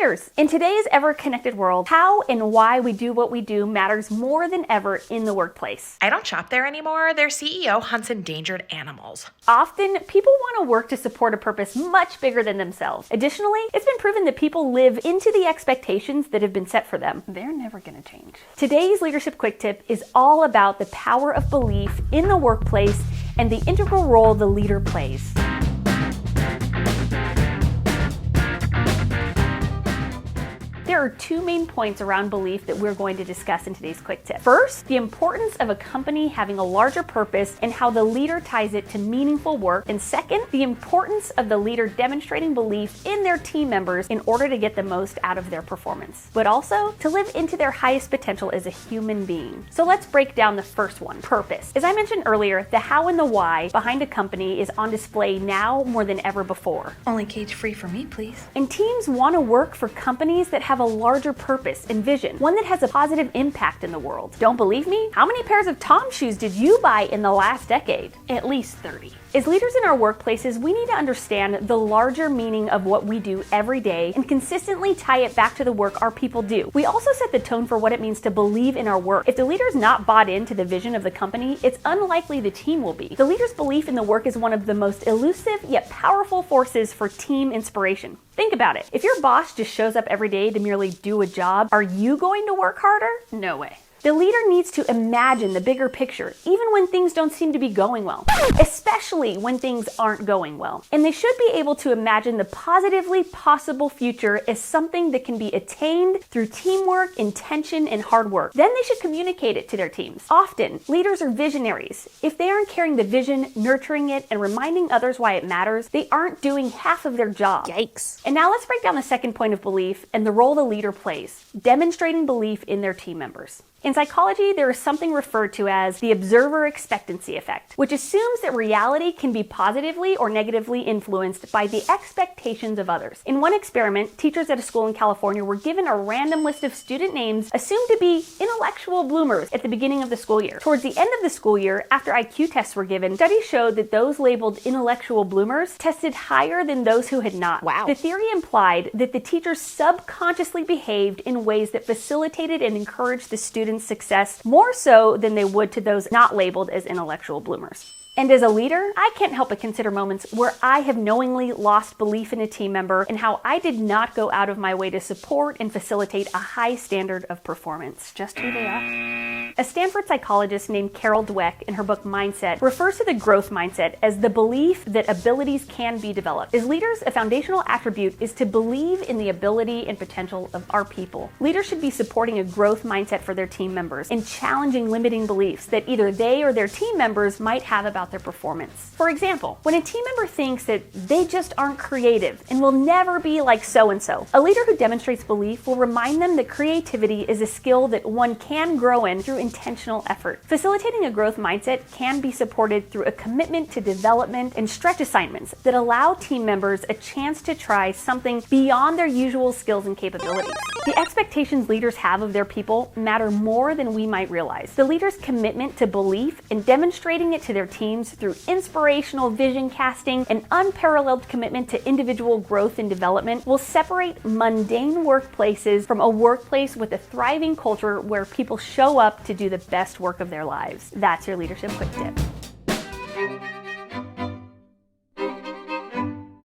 leaders. In today's ever-connected world, how and why we do what we do matters more than ever in the workplace. I don't shop there anymore. Their CEO hunts endangered animals. Often, people want to work to support a purpose much bigger than themselves. Additionally, it's been proven that people live into the expectations that have been set for them. They're never going to change. Today's Leadership Quick Tip is all about the power of belief in the workplace and the integral role the leader plays. There are two main points around belief that we're going to discuss in today's quick tip. First, the importance of a company having a larger purpose and how the leader ties it to meaningful work. And second, the importance of the leader demonstrating belief in their team members in order to get the most out of their performance, but also to live into their highest potential as a human being. So let's break down the first one, purpose. As I mentioned earlier, the how and the why behind a company is on display now more than ever before. Only cage free for me, please. And teams want to work for companies that have a larger purpose and vision, one that has a positive impact in the world. Don't believe me? How many pairs of Tom shoes did you buy in the last decade? At least 30. As leaders in our workplaces, we need to understand the larger meaning of what we do every day and consistently tie it back to the work our people do. We also set the tone for what it means to believe in our work. If the leader's not bought into the vision of the company, it's unlikely the team will be. The leader's belief in the work is one of the most elusive yet powerful forces for team inspiration. Think about it. If your boss just shows up every day to merely do a job, are you going to work harder? No way. The leader needs to imagine the bigger picture, even when things don't seem to be going well, especially when things aren't going well. And they should be able to imagine the positively possible future as something that can be attained through teamwork, intention, and hard work. Then they should communicate it to their teams. Often, leaders are visionaries. If they aren't carrying the vision, nurturing it, and reminding others why it matters, they aren't doing half of their job. Yikes. And now let's break down the second point of belief and the role the leader plays, demonstrating belief in their team members. In psychology, there is something referred to as the observer expectancy effect, which assumes that reality can be positively or negatively influenced by the expectations of others. In one experiment, teachers at a school in California were given a random list of student names assumed to be intellectual bloomers at the beginning of the school year. Towards the end of the school year, after IQ tests were given, studies showed that those labeled intellectual bloomers tested higher than those who had not. Wow. The theory implied that the teachers subconsciously behaved in ways that facilitated and encouraged the students' success more so than they would to those not labeled as intellectual bloomers. And as a leader, I can't help but consider moments where I have knowingly lost belief in a team member and how I did not go out of my way to support and facilitate a high standard of performance. Just who they are. A Stanford psychologist named Carol Dweck, in her book Mindset, refers to the growth mindset as the belief that abilities can be developed. As leaders, a foundational attribute is to believe in the ability and potential of our people. Leaders should be supporting a growth mindset for their team members and challenging limiting beliefs that either they or their team members might have about their performance. For example, when a team member thinks that they just aren't creative and will never be like so-and-so, a leader who demonstrates belief will remind them that creativity is a skill that one can grow in through intentional effort. Facilitating a growth mindset can be supported through a commitment to development and stretch assignments that allow team members a chance to try something beyond their usual skills and capabilities. The expectations leaders have of their people matter more than we might realize. The leader's commitment to belief and demonstrating it to their teams through inspirational vision casting and unparalleled commitment to individual growth and development will separate mundane workplaces from a workplace with a thriving culture where people show up to do the best work of their lives. That's your Leadership Quick Tip.